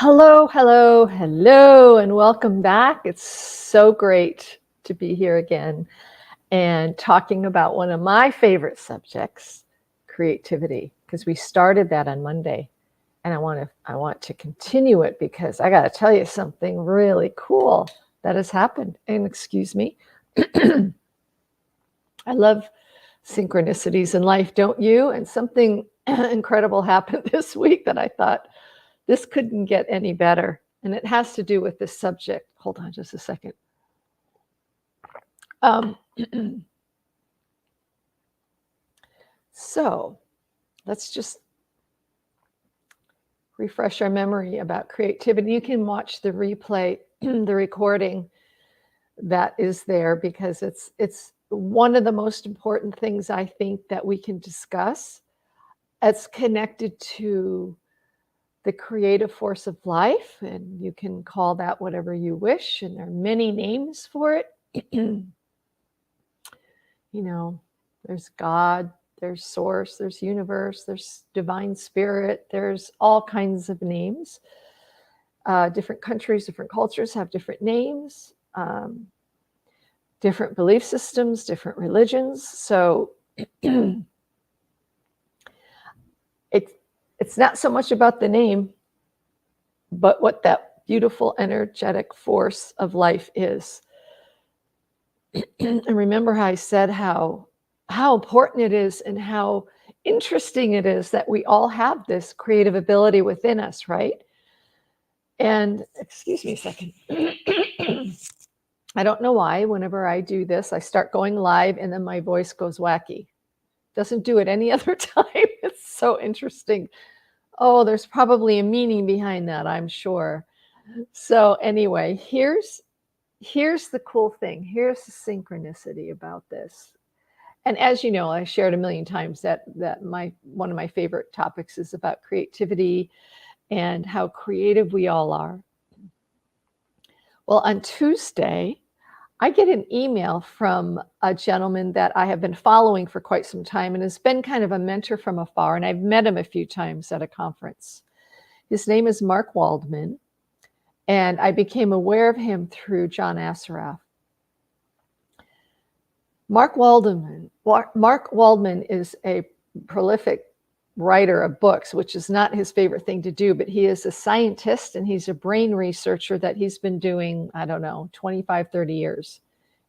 Hello, hello, hello, and welcome back. It's so great to be here again and talking about one of my favorite subjects, creativity, because we started that on Monday, and I want to continue it because I got to tell you something really cool that has happened. And excuse me. I love synchronicities in life, don't you? And something incredible happened this week that I thought this couldn't get any better. And it has to do with this subject. Hold on just a second. Um, so let's just refresh our memory about creativity. You can watch the replay, the recording that is there, because it's one of the most important things I think that we can discuss. It's connected to the creative force of life, and you can call that whatever you wish, and there are many names for it. There's God, there's source, there's universe, there's divine spirit, there's all kinds of names. Different countries, different cultures have different names, different belief systems, different religions. So it's not so much about the name, but what that beautiful energetic force of life is. And remember how I said how important it is and how interesting it is that we all have this creative ability within us, right? And excuse me a second. I don't know why, whenever I do this, I start going live and then my voice goes wacky. Doesn't do it any other time. It's so interesting. Oh, there's probably a meaning behind that, I'm sure. So anyway, here's the cool thing. Here's the synchronicity about this. And as you know, I shared a million times that one of my favorite topics is about creativity and how creative we all are. Well, on Tuesday, I get an email from a gentleman that I have been following for quite some time and has been kind of a mentor from afar, and I've met him a few times at a conference. His name is Mark Waldman, and I became aware of him through John Assaraf. Mark Waldman is a prolific writer of books, which is not his favorite thing to do, but he is a scientist and he's a brain researcher that he's been doing, 25, 30 years,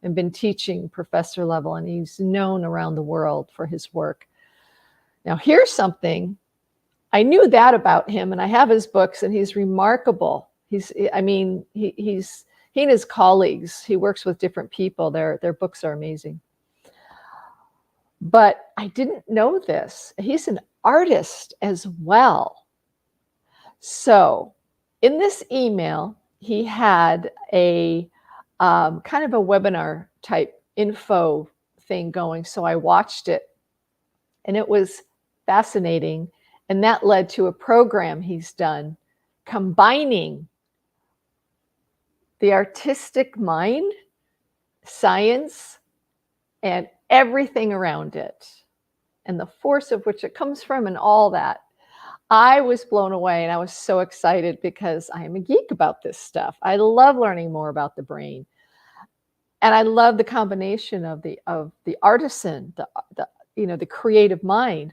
and been teaching professor level, and he's known around the world for his work. Now, here's something. I knew that about him, and I have his books, and he's remarkable. He and his colleagues, he works with different people. Their books are amazing. But I didn't know this. He's an artist as well. So in this email, he had a kind of a webinar type info thing going. So I watched it, and it was fascinating. And that led to a program he's done combining the artistic mind, science, and everything around it, and the force of which it comes from and all that. I was blown away, and I was so excited because I am a geek about this stuff. I love learning more about the brain. And I love the combination of the artisan, the creative mind.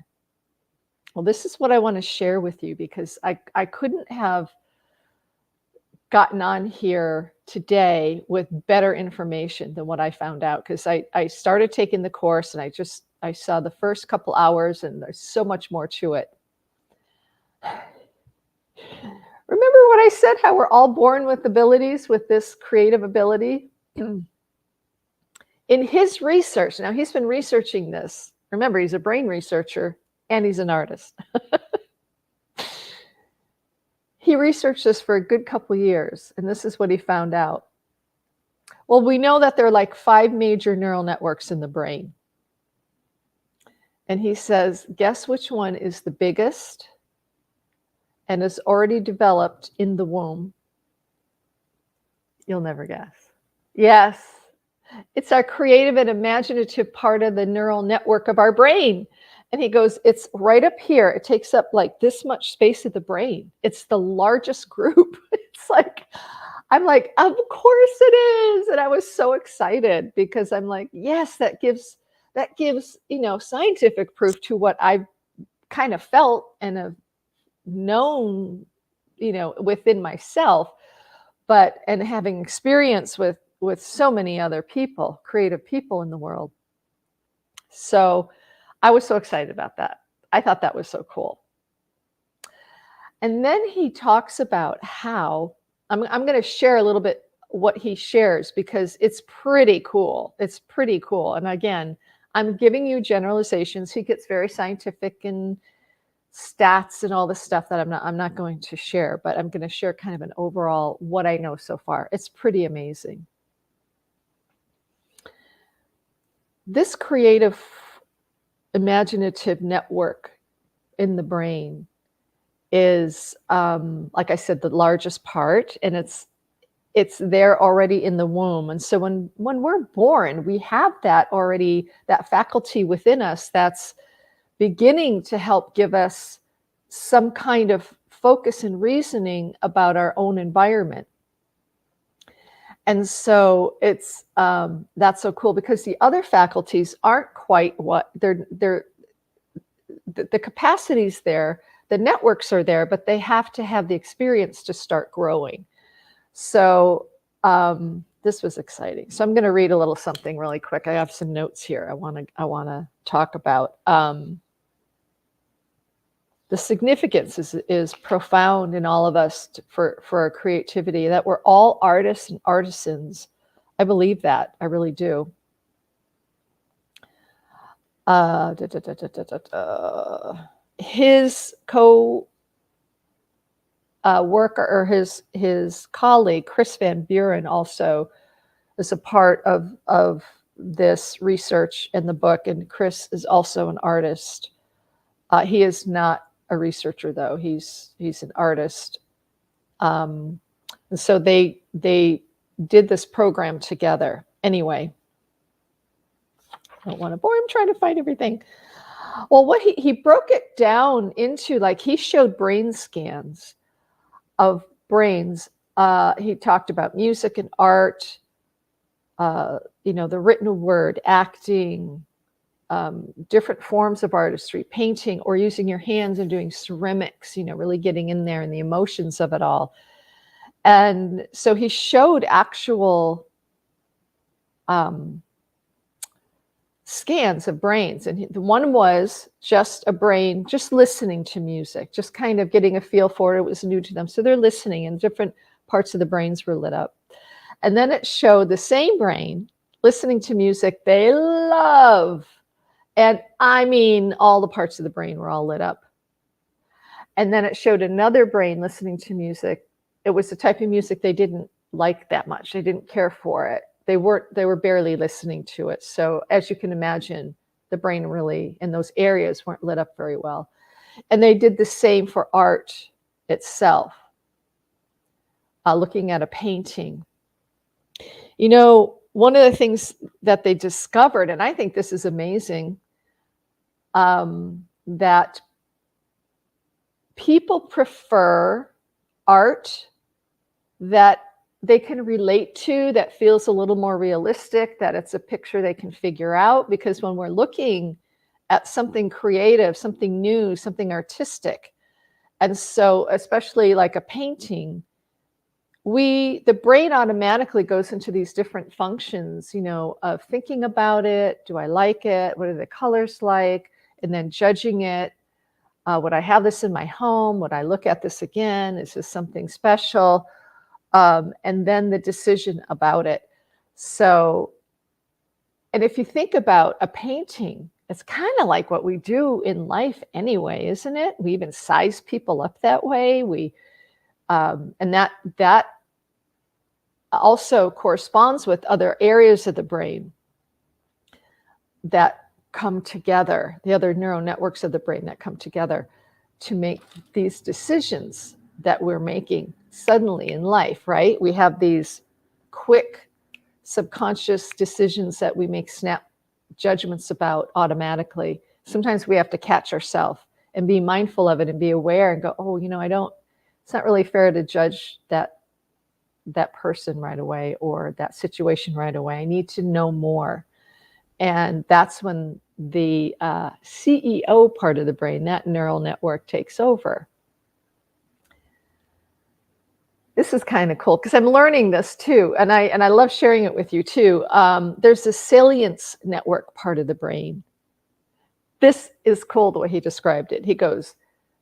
Well, this is what I want to share with you, because I couldn't have gotten on here today with better information than what I found out, because I started taking the course and I saw the first couple hours, and there's so much more to it. Remember what I said, how we're all born with abilities, with this creative ability? In his research, now he's been researching this. Remember, he's a brain researcher and he's an artist. He researched this for a good couple years, and this is what he found out. Well, we know that there are like 5 major neural networks in the brain. And he says, guess which one is the biggest and is already developed in the womb? You'll never guess. Yes, it's our creative and imaginative part of the neural network of our brain. And he goes, it's right up here. It takes up like this much space of the brain. It's the largest group. It's like, I'm like, of course it is. And I was so excited because I'm like, yes, that gives, scientific proof to what I've kind of felt and have known, within myself, and having experience with so many other people, creative people in the world. So I was so excited about that. I thought that was so cool. And then he talks about how, I'm going to share a little bit what he shares because it's pretty cool. It's pretty cool. And again, I'm giving you generalizations. He gets very scientific and stats and all this stuff that I'm not going to share, but I'm going to share kind of an overall what I know so far. It's pretty amazing. This creative, imaginative network in the brain is, like I said, the largest part, and it's there already in the womb. And so when we're born, we have that already, that faculty within us that's beginning to help give us some kind of focus and reasoning about our own environment. And so it's that's so cool because the other faculties aren't quite what they're the capacities there, the networks are there, but they have to have the experience to start growing. So this was exciting. So I'm going to read a little something really quick. I have some notes here. I want to talk about. The significance is profound in all of us for our creativity, that we're all artists and artisans. I believe that. I really do. His co-worker or his colleague, Chris Van Buren, also is a part of this research in the book. And Chris is also an artist. He is not a researcher, though. He's an artist. And so they did this program together. Anyway, I don't want to bore him trying to find everything. Well, what he broke it down into, like, he showed brain scans of brains. He talked about music and art, the written word, acting, different forms of artistry, painting, or using your hands and doing ceramics, really getting in there and the emotions of it all. And so he showed actual scans of brains. And the one was just a brain, just listening to music, just kind of getting a feel for it. It was new to them. So they're listening and different parts of the brains were lit up. And then it showed the same brain listening to music they love. And I mean, all the parts of the brain were all lit up. And then it showed another brain listening to music. It was the type of music they didn't like that much. They didn't care for it. They were barely listening to it. So as you can imagine, the brain really in those areas weren't lit up very well. And they did the same for art itself, looking at a painting. One of the things that they discovered, and I think this is amazing, that people prefer art that they can relate to, that feels a little more realistic, that it's a picture they can figure out. Because when we're looking at something creative, something new, something artistic, and so especially like a painting, the brain automatically goes into these different functions, of thinking about it. Do I like it? What are the colors like? And then judging it. Would I have this in my home? Would I look at this again? Is this something special? And then the decision about it. So, and if you think about a painting, it's kind of like what we do in life anyway, isn't it? We even size people up that way. And that also corresponds with other areas of the brain that come together, the other neural networks of the brain that come together to make these decisions that we're making suddenly in life, right? We have these quick subconscious decisions that we make snap judgments about automatically. Sometimes we have to catch ourselves and be mindful of it and be aware and go, oh, it's not really fair to judge that person right away or that situation right away. I need to know more. And that's when the CEO part of the brain, that neural network, takes over. This is kind of cool because I'm learning this too, and I love sharing it with you too. There's a salience network part of the brain. This is cool the way he described it. He goes,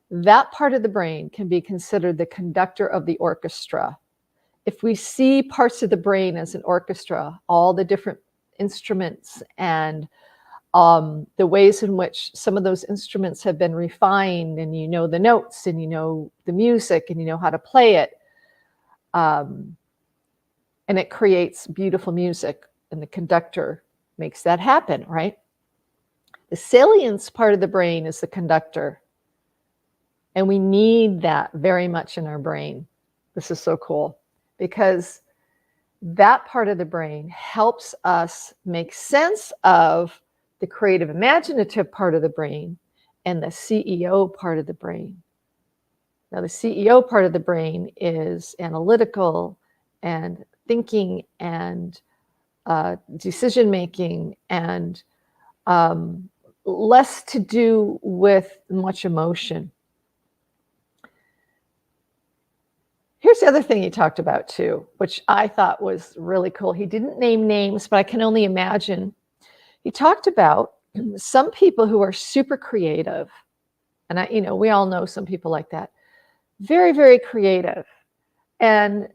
that part of the brain can be considered the conductor of the orchestra. If we see parts of the brain as an orchestra, all the different instruments and the ways in which some of those instruments have been refined, and you know the notes and you know the music and you know how to play it, and it creates beautiful music, and the conductor makes that happen, right? The salience part of the brain is the conductor, and we need that very much in our brain. This is so cool because that part of the brain helps us make sense of the creative imaginative part of the brain and the CEO part of the brain. Now, the CEO part of the brain is analytical and thinking and decision making and less to do with much emotion. Here's the other thing he talked about too, which I thought was really cool. He didn't name names, but I can only imagine. He talked about some people who are super creative. And we all know some people like that. Very, very creative. And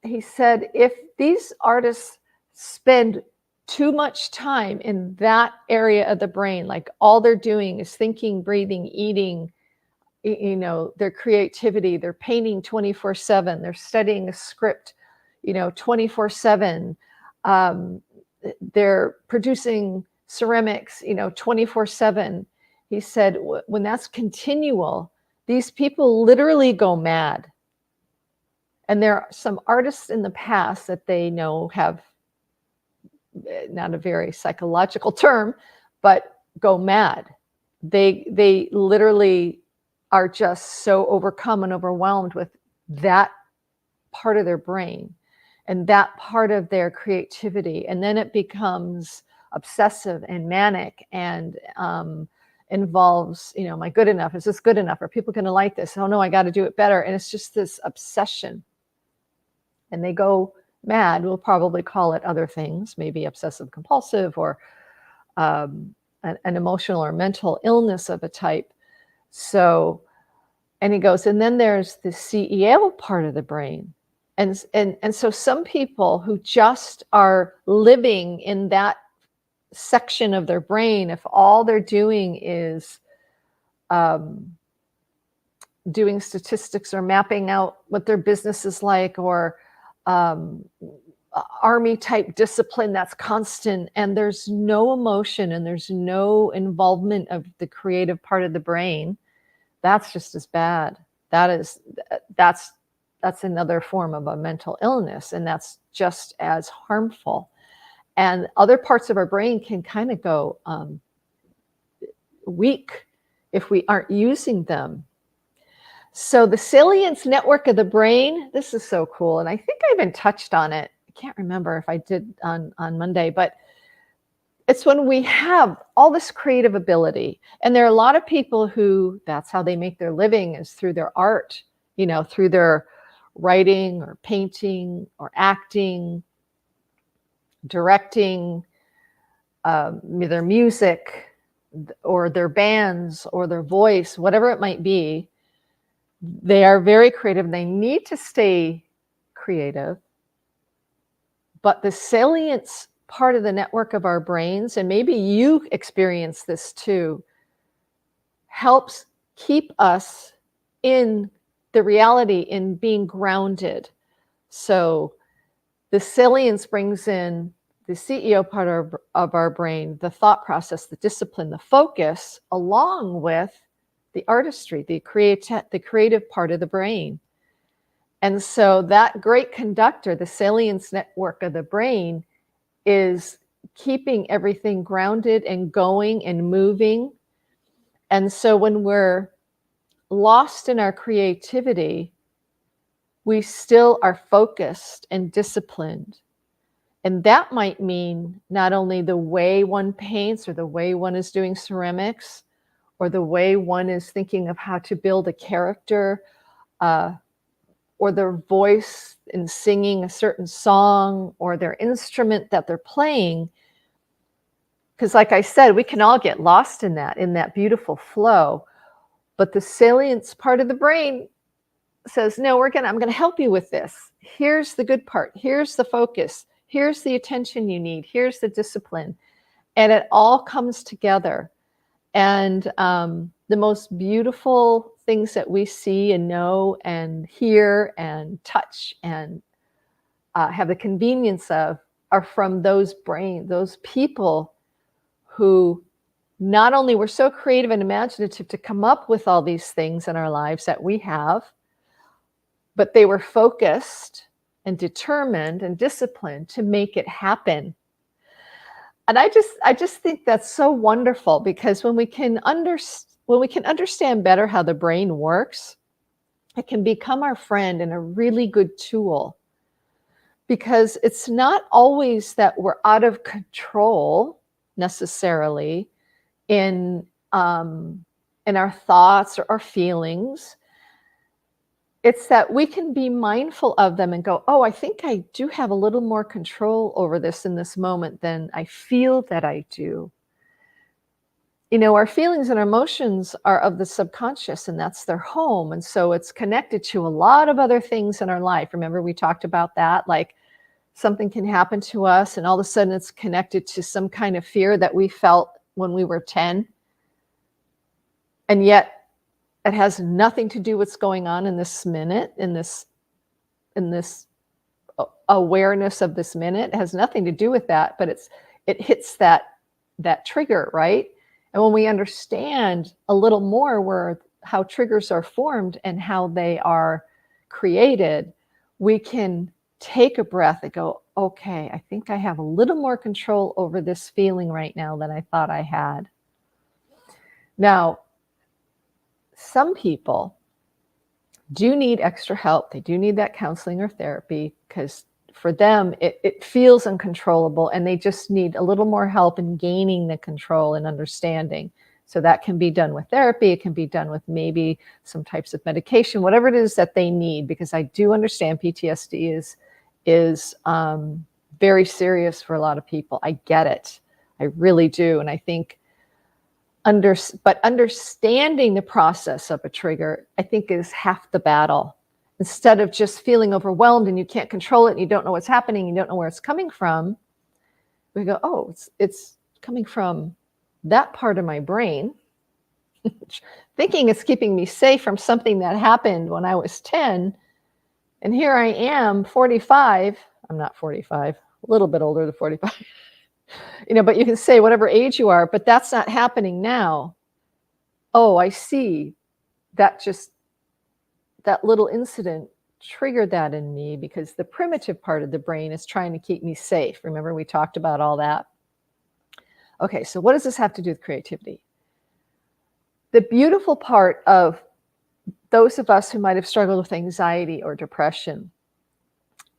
he said, if these artists spend too much time in that area of the brain, like all they're doing is thinking, breathing, eating, their creativity, they're painting 24/7, they're studying a script, 24/7, they're producing ceramics, 24/7. He said, when that's continual, these people literally go mad. And there are some artists in the past that they know have, not a very psychological term, but go mad. They literally are just so overcome and overwhelmed with that part of their brain and that part of their creativity. And then it becomes obsessive and manic and involves, am I good enough? Is this good enough? Are people going to like this? Oh no, I got to do it better. And it's just this obsession. And they go mad. We'll probably call it other things, maybe obsessive compulsive or an emotional or mental illness of a type. So, and he goes, and then there's the CEO part of the brain. And so some people who just are living in that section of their brain, if all they're doing is doing statistics or mapping out what their business is like, or army type discipline that's constant, and there's no emotion and there's no involvement of the creative part of the brain, that's just as bad. That's another form of a mental illness, and that's just as harmful. And other parts of our brain can kind of go weak if we aren't using them. So the salience network of the brain, this is so cool. And I think I even touched on it. I can't remember if I did on Monday, but it's when we have all this creative ability. And there are a lot of people who that's how they make their living, is through their art, through their writing or painting or acting, directing, their music or their bands or their voice, whatever it might be. They are very creative. They need to stay creative. But the salience part of the network of our brains, and maybe you experience this too, helps keep us in the reality, in being grounded. So the salience brings in the CEO part of our brain, the thought process, the discipline, the focus, along with the artistry, the creative part of the brain. And so that great conductor, the salience network of the brain, is keeping everything grounded and going and moving. And so when we're lost in our creativity, we still are focused and disciplined. And that might mean not only the way one paints or the way one is doing ceramics or the way one is thinking of how to build a character, or their voice in singing a certain song or their instrument that they're playing. Because like I said, we can all get lost in that beautiful flow. But the salience part of the brain says, no, I'm going to help you with this. Here's the good part. Here's the focus. Here's the attention you need. Here's the discipline. And it all comes together. And the most beautiful things that we see and know and hear and touch and have the convenience of are from those people who not only were so creative and imaginative to come up with all these things in our lives that we have, but they were focused and determined and disciplined to make it happen. And I just think that's so wonderful, because when we can understand better how the brain works, it can become our friend and a really good tool. Because it's not always that we're out of control necessarily in our thoughts or our feelings. It's that we can be mindful of them and go, oh, I think I do have a little more control over this in this moment than I feel that I do. You know, our feelings and our emotions are of the subconscious, and that's their home. And so it's connected to a lot of other things in our life. Remember, we talked about that, like something can happen to us and all of a sudden it's connected to some kind of fear that we felt when we were 10. And yet it has nothing to do with what's going on in this minute, in this awareness of this minute. It has nothing to do with that, but it hits that trigger, right? And when we understand a little more how triggers are formed and how they are created, we can take a breath and go, okay, I think I have a little more control over this feeling right now than I thought I had. Now, some people do need extra help. They do need that counseling or therapy, because for them, it feels uncontrollable and they just need a little more help in gaining the control and understanding. So that can be done with therapy. It can be done with maybe some types of medication, whatever it is that they need, because I do understand PTSD is very serious for a lot of people. I get it. I really do. And I think but understanding the process of a trigger, I think, is half the battle. Instead of just feeling overwhelmed and you can't control it and you don't know what's happening, you don't know where it's coming from, we go, oh, it's coming from that part of my brain, thinking it's keeping me safe from something that happened when I was 10. And here I am, 45. I'm not 45, a little bit older than 45. But you can say whatever age you are, but that's not happening now. Oh, I see. That little incident triggered that in me because the primitive part of the brain is trying to keep me safe. Remember, we talked about all that. Okay, so what does this have to do with creativity? The beautiful part of those of us who might have struggled with anxiety or depression,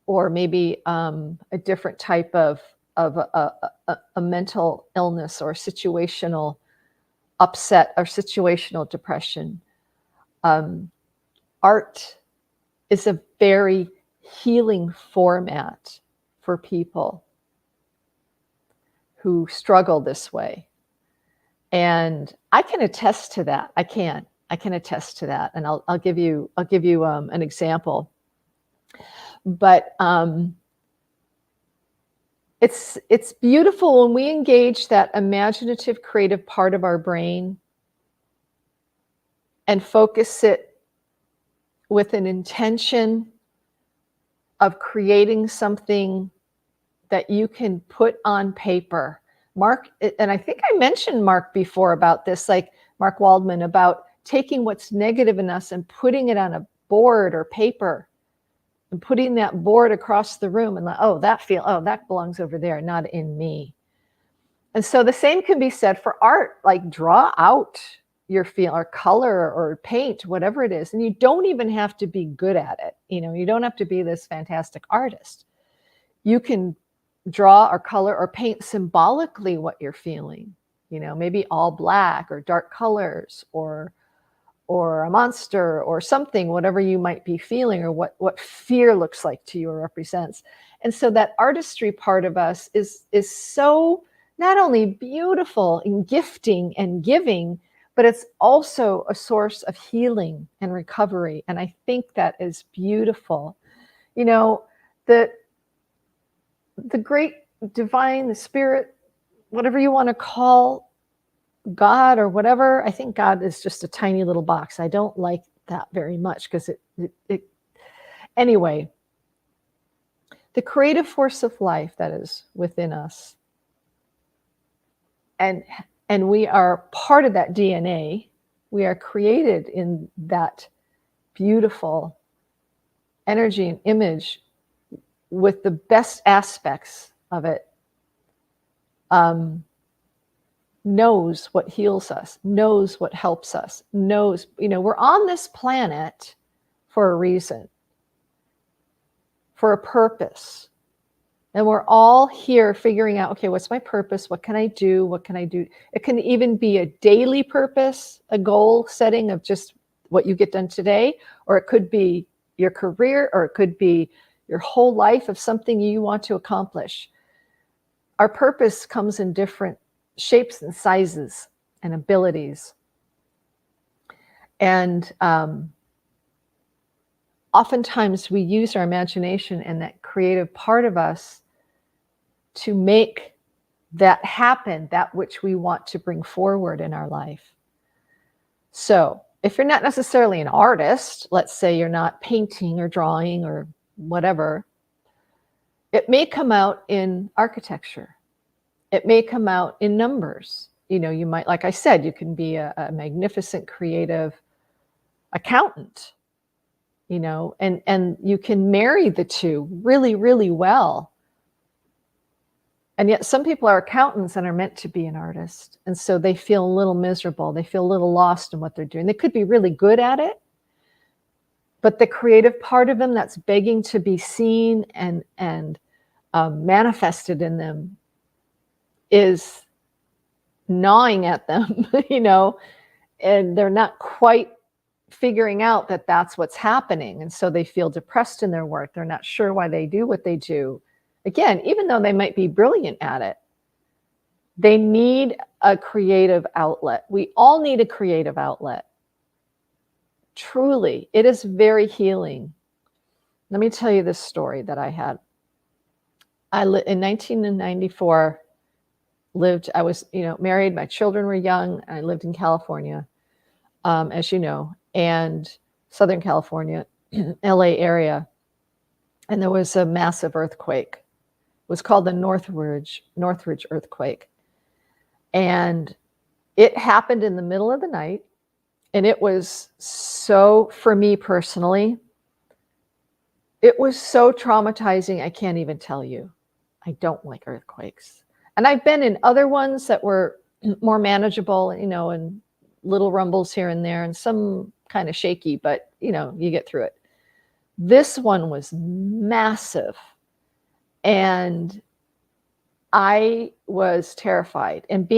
or maybe a different type of a mental illness or situational upset or situational depression, art is a very healing format for people who struggle this way. And I can attest to that. I can attest to that. And I'll give you an example. But it's beautiful when we engage that imaginative, creative part of our brain and focus it with an intention of creating something that you can put on paper. Mark, and I think I mentioned Mark before about this, like Mark Waldman, about taking what's negative in us and putting it on a board or paper and putting that board across the room and like, that belongs over there, not in me. And so the same can be said for art, like draw out your feel or color or paint, whatever it is. And you don't even have to be good at it. You don't have to be this fantastic artist. You can draw or color or paint symbolically what you're feeling, maybe all black or dark colors or a monster or something, whatever you might be feeling, or what fear looks like to you or represents. And so that artistry part of us is so not only beautiful in gifting and giving, but it's also a source of healing and recovery. And I think that is beautiful. The great divine, the spirit, whatever you want to call God or whatever. I think God is just a tiny little box. I don't like that very much because it anyway, the creative force of life that is within us, and we are part of that DNA. We are created in that beautiful energy and image with the best aspects of it. Knows what heals us, knows what helps us, knows, we're on this planet for a reason, for a purpose. And we're all here figuring out, okay, what's my purpose? What can I do? What can I do? It can even be a daily purpose, a goal setting of just what you get done today, or it could be your career, or it could be your whole life of something you want to accomplish. Our purpose comes in different shapes and sizes and abilities. And oftentimes we use our imagination and that creative part of us to make that happen, that which we want to bring forward in our life. So if you're not necessarily an artist, let's say you're not painting or drawing or whatever, it may come out in architecture. It may come out in numbers. You might, like I said, you can be a magnificent creative accountant, and you can marry the two really, really well. And yet some people are accountants and are meant to be an artist. And so they feel a little miserable. They feel a little lost in what they're doing. They could be really good at it, but the creative part of them that's begging to be seen and manifested in them is gnawing at them, and they're not quite figuring out that that's what's happening. And so they feel depressed in their work. They're not sure why they do what they do. Again, even though they might be brilliant at it, they need a creative outlet. We all need a creative outlet. Truly, it is very healing. Let me tell you this story that I had. In 1994, I was, married, my children were young, and I lived in California, as you know, and Southern California, LA area. And there was a massive earthquake. It was called the Northridge earthquake. And it happened in the middle of the night. And it was so, for me personally, it was so traumatizing. I can't even tell you. I don't like earthquakes. And I've been in other ones that were more manageable, and little rumbles here and there, and some kind of shaky, but you get through it. This one was massive. And I was terrified. And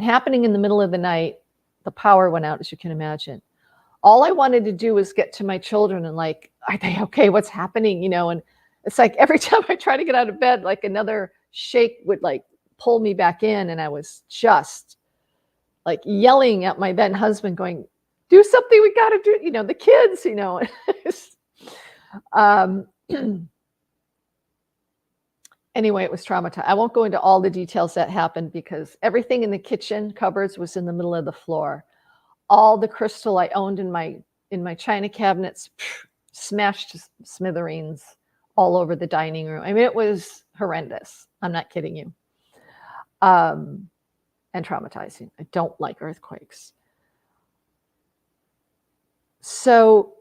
happening in the middle of the night, the power went out, as you can imagine. All I wanted to do was get to my children and are they okay? What's happening? And it's like every time I try to get out of bed, like another shake would pull me back in. And I was just yelling at my then husband going, do something, we got to do, the kids, Anyway, it was traumatizing. I won't go into all the details that happened because everything in the kitchen cupboards was in the middle of the floor. All the crystal I owned in my china cabinets smashed to smithereens all over the dining room. I mean, it was horrendous. I'm not kidding you. And traumatizing. I don't like earthquakes. So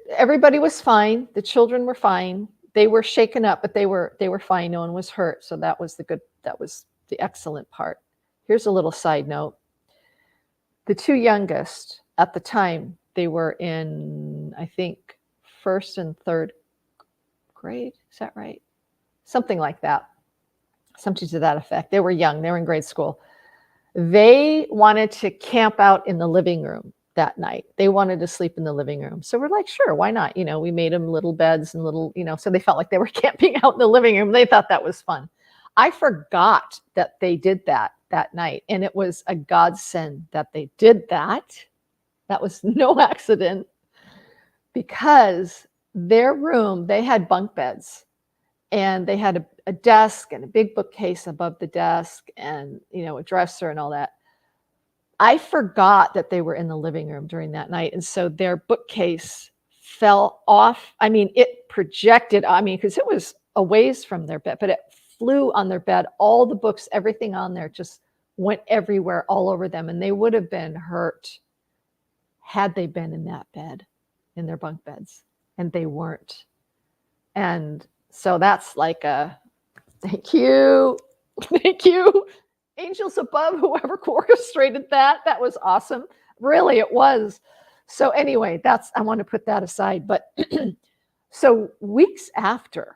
everybody was fine. The children were fine. They were shaken up, but they were fine. No one was hurt. So that was the excellent part. Here's a little side note. The two youngest at the time, they were in, I think, first and third grade. Is that right? Something like that. Something to that effect. They were young. They were in grade school. They wanted to camp out in the living room that night. They wanted to sleep in the living room. So we're like, sure, why not? You know, we made them little beds and little, you know, so they felt like they were camping out in the living room. They thought that was fun. I forgot that they did that night. And it was a godsend that they did that. That was no accident, because their room, they had bunk beds, and they had a desk and a big bookcase above the desk, and, you know, a dresser and all that. I forgot that they were in the living room during that night. And so their bookcase fell off. I mean, it projected, I mean, because it was a ways from their bed, but it flew on their bed. All the books, everything on there just went everywhere, all over them. And they would have been hurt had they been in that bed, in their bunk beds. And they weren't. And so that's like a thank you. Thank you. Angels above, whoever orchestrated that. That was awesome. Really, it was. So anyway, I want to put that aside. But so weeks after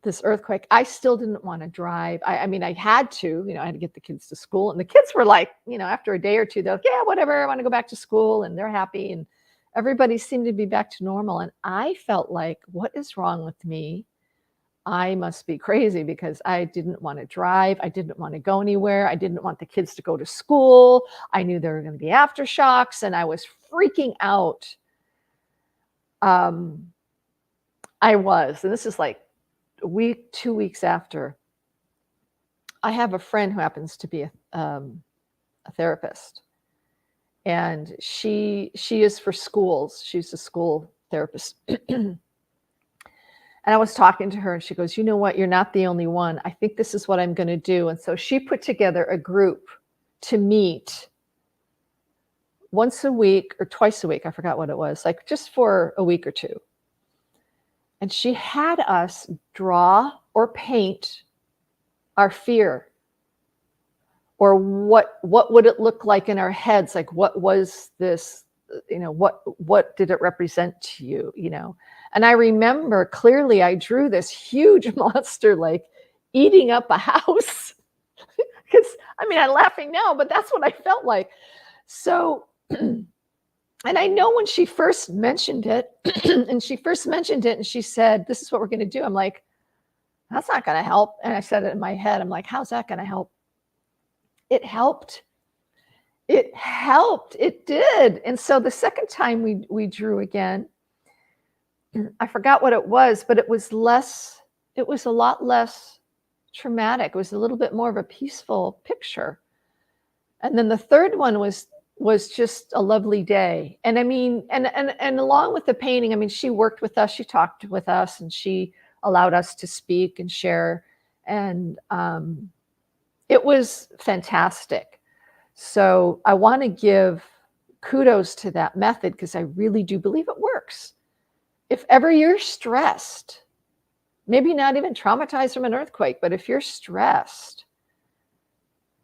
this earthquake, I still didn't want to drive. I mean, I had to, you know, I had to get the kids to school. And the kids were like, you know, after a day or two, they're like, yeah, whatever, I want to go back to school. And they're happy. And everybody seemed to be back to normal. And I felt like, what is wrong with me? I must be crazy, because I didn't want to drive. I didn't want to go anywhere. I didn't want the kids to go to school. I knew there were going to be aftershocks, and I was freaking out. I was, and this is like a week, 2 weeks after. I have a friend who happens to be a therapist, and she is for schools. She's a school therapist. And I was talking to her, and she goes, you know what? You're not the only one. I think this is what I'm going to do. And so she put together a group to meet once a week or twice a week. I forgot what it was, like just for a week or two. And she had us draw or paint our fear, or what would it look like in our heads? Like, what was this, you know, what did it represent to you, you know? And I remember clearly I drew this huge monster, like eating up a house. Because, I mean, I'm laughing now, but that's what I felt like. So, and I know when she first mentioned it, and she said, this is what we're going to do. I'm like, that's not going to help. And I said it in my head. I'm like, how's that going to help? It helped. It helped. It did. And so the second time we drew again, I forgot what it was, but it was a lot less traumatic. It was a little bit more of a peaceful picture. And then the third one was just a lovely day. And I mean, and along with the painting, I mean, she worked with us, she talked with us, and she allowed us to speak and share. And it was fantastic. So I want to give kudos to that method, because I really do believe it works. If ever you're stressed, maybe not even traumatized from an earthquake, but if you're stressed,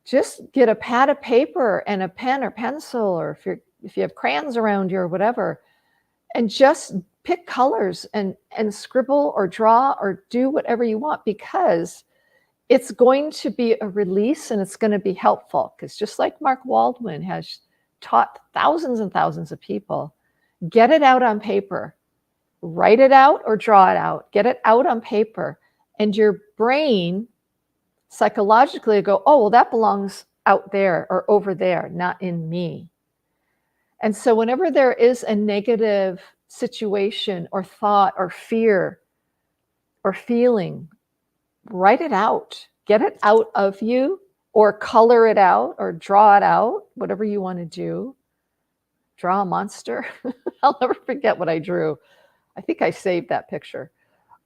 just get a pad of paper and a pen or pencil, or if you have crayons around you or whatever, and just pick colors and scribble or draw or do whatever you want, because it's going to be a release, and it's going to be helpful. Because just like Mark Waldman has taught thousands and thousands of people, get it out on paper. Write it out or draw it out. Get it out on paper. And your brain psychologically will go, oh, well, that belongs out there or over there, not in me. And so whenever there is a negative situation or thought or fear or feeling, write it out. Get it out of you, or color it out, or draw it out, whatever you want to do. Draw a monster. I'll never forget what I drew. I think I saved that picture.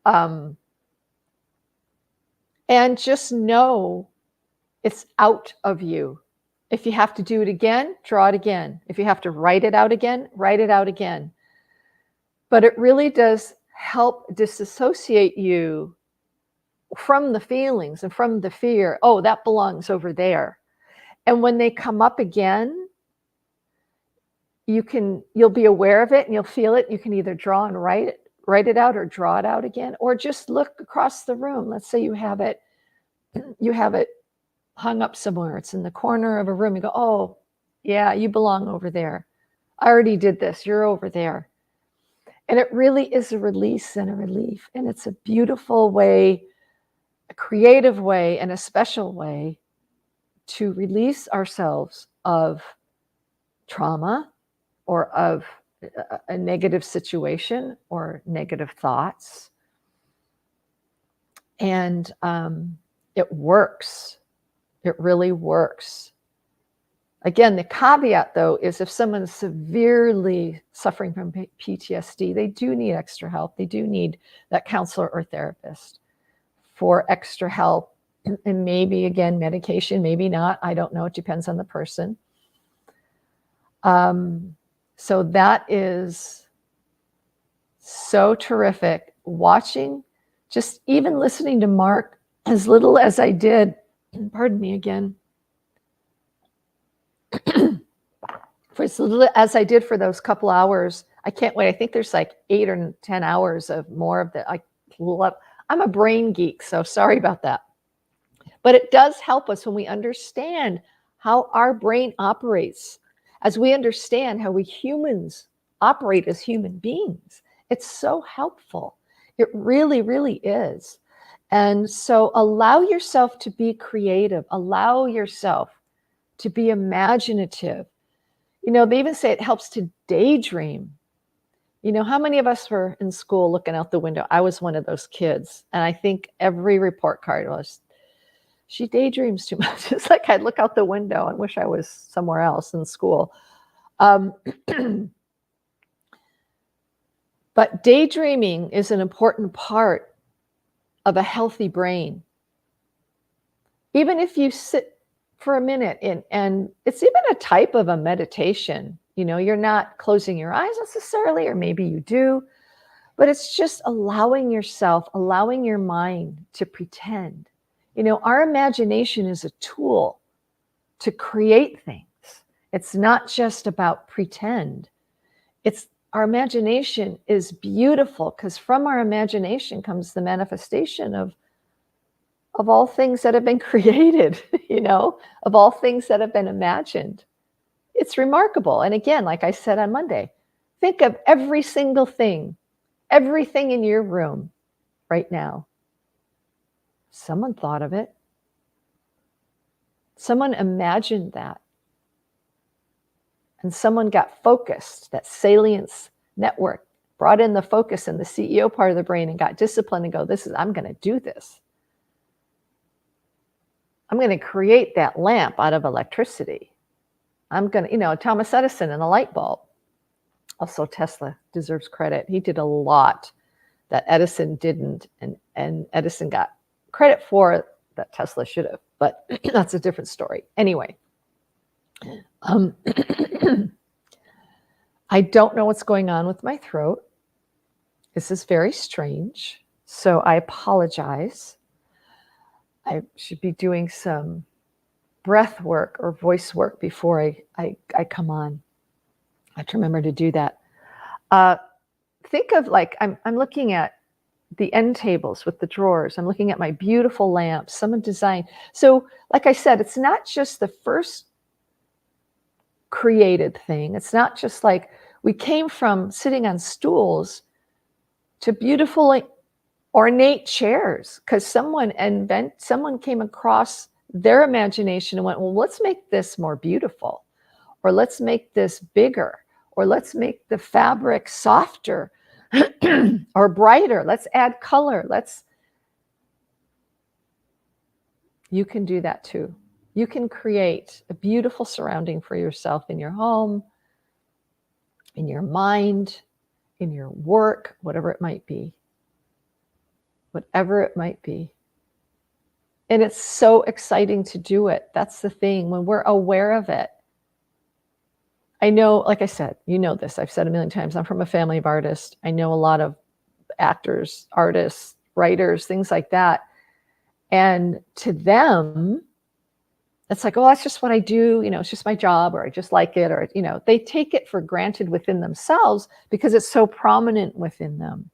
And just know it's out of you. If you have to do it again, draw it again. If you have to write it out again, write it out again. But it really does help disassociate you from the feelings and from the fear, oh, that belongs over there. And when they come up again, you'll be aware of it and you'll feel it. You can either draw and write it out or draw it out again, or just look across the room. Let's say you have it hung up somewhere. It's in the corner of a room. You go, oh, yeah, you belong over there. I already did this. You're over there. And it really is a release and a relief. And it's a beautiful way, a creative way, and a special way to release ourselves of trauma or of a negative situation or negative thoughts. And it works. It really works. Again, the caveat, though, is if someone's severely suffering from PTSD, they do need extra help. They do need that counselor or therapist for extra help. And maybe, again, medication, maybe not. I don't know. It depends on the person. So that is so terrific. Watching, just even listening to Mark, as little as I did, pardon me again, for as little as I did for those couple hours, I can't wait. I think there's like 8 or 10 hours of more of the, I'm a brain geek, so sorry about that. But it does help us when we understand how our brain operates, as we understand how we humans operate as human beings. It's so helpful. It really, really is. And so allow yourself to be creative. Allow yourself to be imaginative. You know, they even say it helps to daydream. You know, how many of us were in school looking out the window? I was one of those kids. And I think every report card was, she daydreams too much. It's like I'd look out the window and wish I was somewhere else in school. But daydreaming is an important part of a healthy brain. Even if you sit for a minute and it's even a type of a meditation, you know, you're not closing your eyes necessarily, or maybe you do, but it's just allowing yourself, allowing your mind to pretend. You know, our imagination is a tool to create things. It's not just about pretend. Our imagination is beautiful, because from our imagination comes the manifestation of all things that have been created, you know, of all things that have been imagined. It's remarkable. And again, like I said on Monday, think of every single thing, everything in your room right now. Someone thought of it. Someone imagined that. And someone got focused, that salience network brought in the focus in the CEO part of the brain and got disciplined and go, I'm going to do this. I'm going to create that lamp out of electricity. I'm going to, you know, Thomas Edison and the light bulb. Also, Tesla deserves credit. He did a lot that Edison didn't, and Edison got credit for that Tesla should have, but that's a different story. Anyway, I don't know what's going on with my throat. This is very strange, so I apologize. I should be doing some breath work or voice work before I come on. I have to remember to do that. Think of, like, I'm looking at the end tables with the drawers. I'm looking at my beautiful lamps, someone designed. So like I said, it's not just the first created thing. It's not just like we came from sitting on stools to beautiful ornate chairs, because someone came across their imagination and went, well, let's make this more beautiful, or let's make this bigger, or let's make the fabric softer or brighter. Let's add color. You can do that too. You can create a beautiful surrounding for yourself in your home, in your mind, in your work, whatever it might be. Whatever it might be. And it's so exciting to do it. That's the thing, when we're aware of it. I know, like I said, you know this, I've said a million times, I'm from a family of artists. I know a lot of actors, artists, writers, things like that. And to them, it's like, oh, that's just what I do. It's just my job, or I just like it, or, they take it for granted within themselves because it's so prominent within them.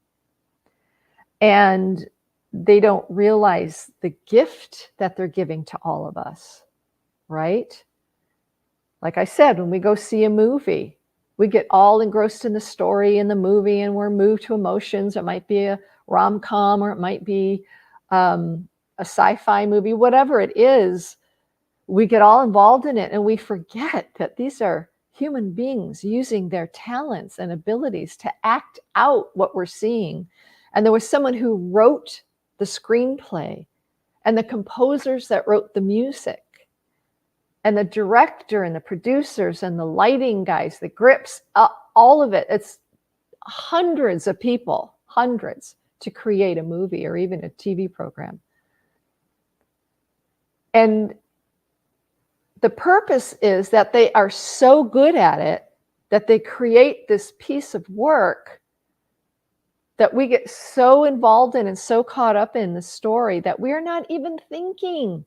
And they don't realize the gift that they're giving to all of us, right? Like I said, when we go see a movie, we get all engrossed in the story in the movie, and we're moved to emotions. It might be a rom-com, or it might be a sci-fi movie, whatever it is. We get all involved in it, and we forget that these are human beings using their talents and abilities to act out what we're seeing. And there was someone who wrote the screenplay, and the composers that wrote the music, and the director and the producers and the lighting guys, the grips, all of it. It's hundreds of people, hundreds, to create a movie or even a TV program. And the purpose is that they are so good at it that they create this piece of work that we get so involved in and so caught up in the story that we are not even thinking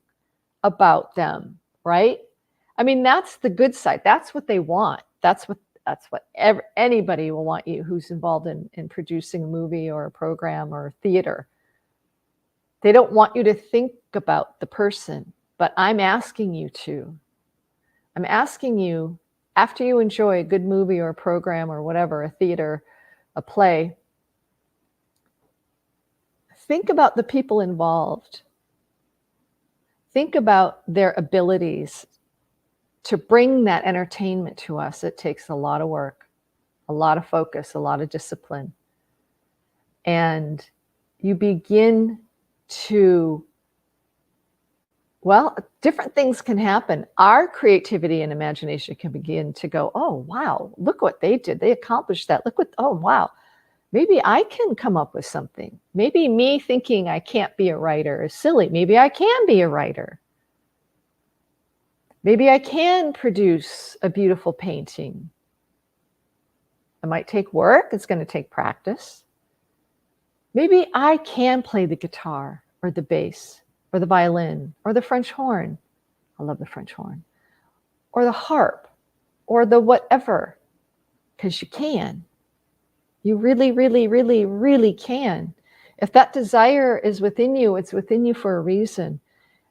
about them, right? I mean, that's the good side. That's what they want. That's what anybody will want you who's involved in producing a movie or a program or theater. They don't want you to think about the person, but I'm asking you to. I'm asking you, after you enjoy a good movie or a program or whatever, a theater, a play, think about the people involved. Think about their abilities to bring that entertainment to us. It takes a lot of work, a lot of focus, a lot of discipline. And you begin to, well, different things can happen. Our creativity and imagination can begin to go, oh, wow, look what they did. They accomplished that. Look what, oh, wow. Maybe I can come up with something. Maybe me thinking I can't be a writer is silly. Maybe I can be a writer. Maybe I can produce a beautiful painting. It might take work. It's going to take practice. Maybe I can play the guitar or the bass or the violin or the French horn. I love the French horn. Or the harp or the whatever, because you can. You really, really, really, really can. If that desire is within you, it's within you for a reason.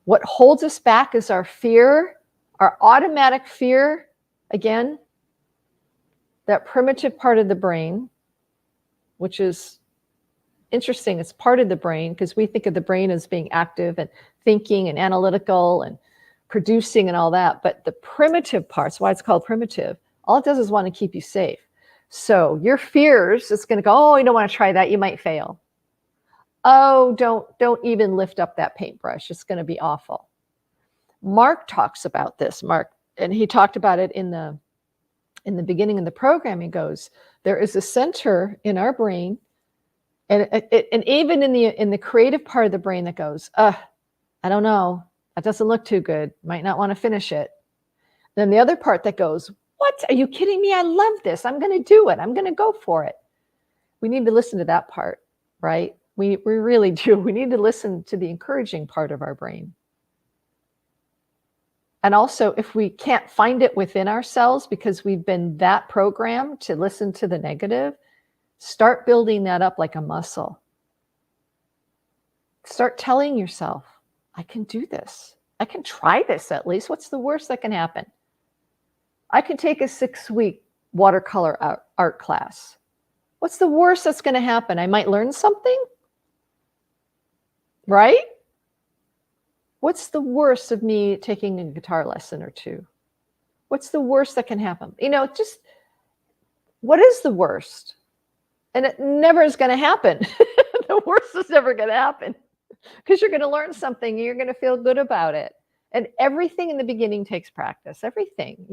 What holds us back is our fear, our automatic fear, again, that primitive part of the brain, which is interesting. It's part of the brain because we think of the brain as being active and thinking and analytical and producing and all that. But the primitive parts, why it's called primitive, all it does is want to keep you safe. So your fears, it's going to go, oh, you don't want to try that. You might fail. Oh, don't even lift up that paintbrush. It's going to be awful. Mark talks about this, and he talked about it in the beginning of the program. He goes, there is a center in our brain, and even in the creative part of the brain that goes, I don't know, that doesn't look too good. Might not want to finish it. Then the other part that goes, what? Are you kidding me? I love this. I'm going to do it. I'm going to go for it. We need to listen to that part, right? We really do. We need to listen to the encouraging part of our brain. And also, if we can't find it within ourselves because we've been that programmed to listen to the negative, start building that up like a muscle. Start telling yourself, I can do this. I can try this at least. What's the worst that can happen? I can take a 6-week watercolor art class. What's the worst that's going to happen? I might learn something, right? What's the worst of me taking a guitar lesson or two? What's the worst that can happen? Just what is the worst? And it never is going to happen. The worst is never going to happen because you're going to learn something. And you're going to feel good about it. And everything in the beginning takes practice. Everything,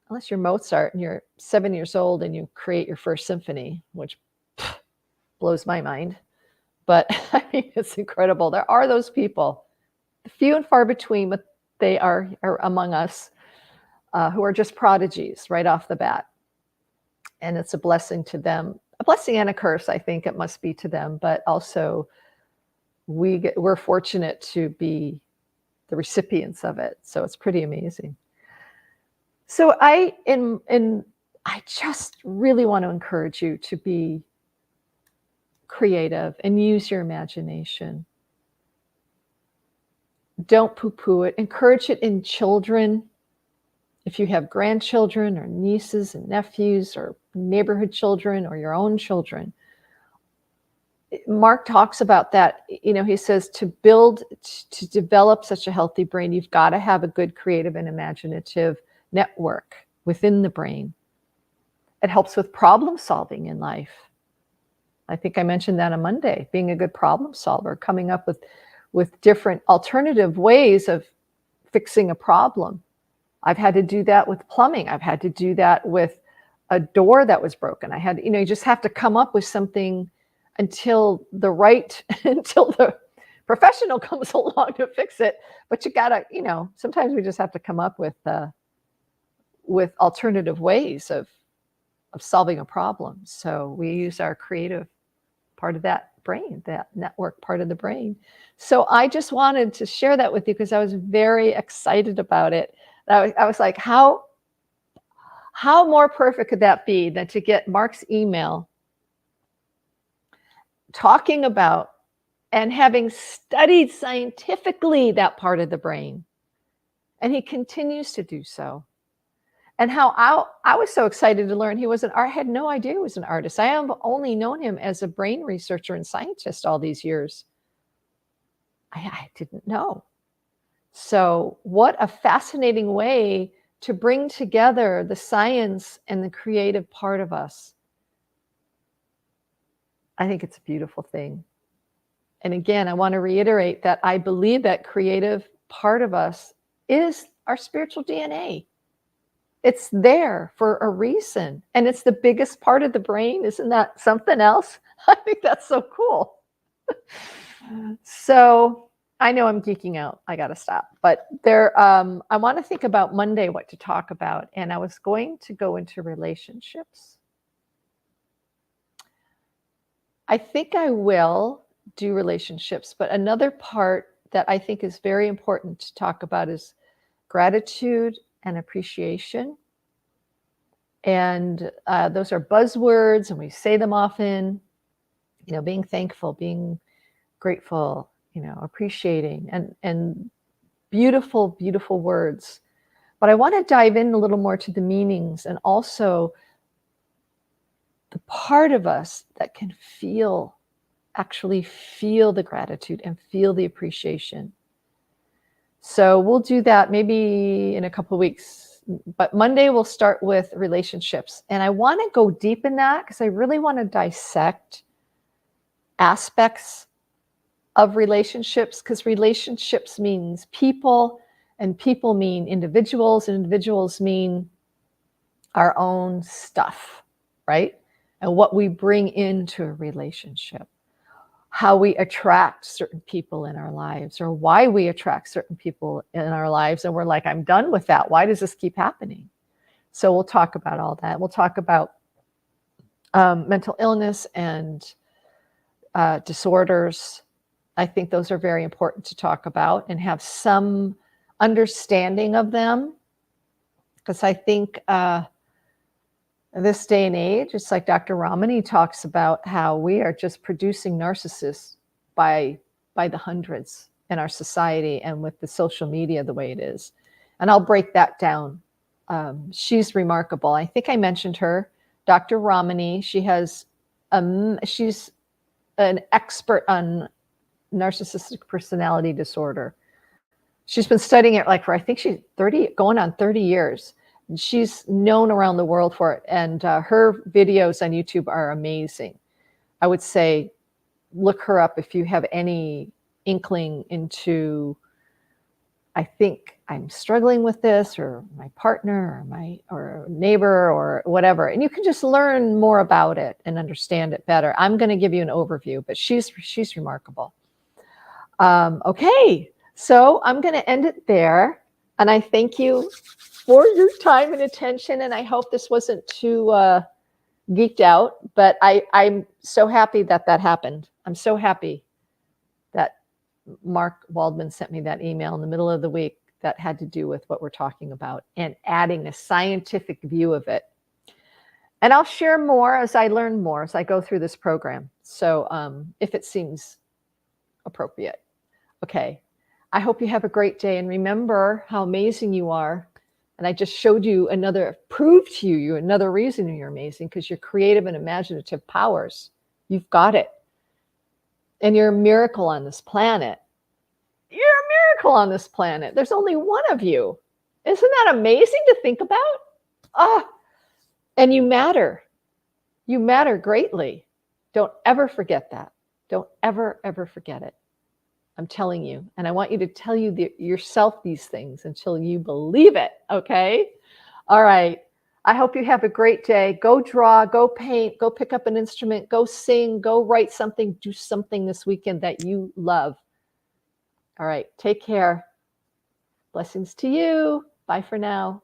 unless you're Mozart and you're 7 years old and you create your first symphony, which blows my mind. But I mean, it's incredible. There are those people, few and far between, but they are among us who are just prodigies right off the bat. And it's a blessing to them, a blessing and a curse, I think it must be to them, but also we're fortunate to be the recipients of it. So it's pretty amazing. So I just really want to encourage you to be creative and use your imagination. Don't poo-poo it. Encourage it in children. If you have grandchildren or nieces and nephews or neighborhood children or your own children, Mark talks about that. He says to develop such a healthy brain, you've got to have a good creative and imaginative network within the brain. It helps with problem solving in life. I think I mentioned that on Monday, being a good problem solver, coming up with different alternative ways of fixing a problem. I've had to do that with plumbing. I've had to do that with a door that was broken. You just have to come up with something until the professional comes along to fix it. But you gotta, sometimes we just have to come up with alternative ways of solving a problem. So we use our creative part of that brain, that network part of the brain. So I just wanted to share that with you because I was very excited about it. I was like, how more perfect could that be than to get Mark's email talking about and having studied scientifically that part of the brain. And he continues to do so. And how I was so excited to learn I had no idea he was an artist. I have only known him as a brain researcher and scientist all these years. I didn't know. So what a fascinating way to bring together the science and the creative part of us. I think it's a beautiful thing. And again, I want to reiterate that I believe that creative part of us is our spiritual DNA. It's there for a reason. And it's the biggest part of the brain. Isn't that something else? I think that's so cool. So I know I'm geeking out. I got to stop. But I want to think about Monday what to talk about. And I was going to go into relationships. I think I will do relationships. But another part that I think is very important to talk about is gratitude and appreciation. And those are buzzwords, and we say them often, being thankful, being grateful, appreciating, and beautiful, beautiful words. But I want to dive in a little more to the meanings and also the part of us that can actually feel the gratitude and feel the appreciation. So we'll do that maybe in a couple of weeks. But Monday we'll start with relationships. And I want to go deep in that because I really want to dissect aspects of relationships, because relationships means people, and people mean individuals, and individuals mean our own stuff, right? And what we bring into a relationship, how we attract certain people in our lives, or why we attract certain people in our lives. And we're like, I'm done with that. Why does this keep happening? So we'll talk about all that. We'll talk about mental illness and disorders. I think those are very important to talk about and have some understanding of them. Because I think in this day and age, it's like Dr. Ramani talks about how we are just producing narcissists by the hundreds in our society and with the social media the way it is. And I'll break that down. She's remarkable. I think I mentioned her, Dr. Ramani. She's an expert on narcissistic personality disorder. She's been studying it for, I think she's 30, going on 30 years. She's known around the world for it. And her videos on YouTube are amazing. I would say, look her up if you have any inkling into, I think I'm struggling with this, or my partner, or neighbor, or whatever. And you can just learn more about it and understand it better. I'm going to give you an overview, but she's remarkable. Okay, so I'm going to end it there. And I thank you for your time and attention. And I hope this wasn't too geeked out, but I'm so happy that happened. I'm so happy that Mark Waldman sent me that email in the middle of the week that had to do with what we're talking about and adding a scientific view of it. And I'll share more as I learn more as I go through this program. So if it seems appropriate. Okay. I hope you have a great day. And remember how amazing you are. And I just showed you proved to you another reason you're amazing, because you're creative and imaginative powers. You've got it. And you're a miracle on this planet. You're a miracle on this planet. There's only one of you. Isn't that amazing to think about? Ah, and you matter. You matter greatly. Don't ever forget that. Don't ever, ever forget it. I'm telling you. And I want you to tell yourself these things until you believe it. Okay? All right. I hope you have a great day. Go draw, go paint, go pick up an instrument, go sing, go write something, do something this weekend that you love. All right. Take care. Blessings to you. Bye for now.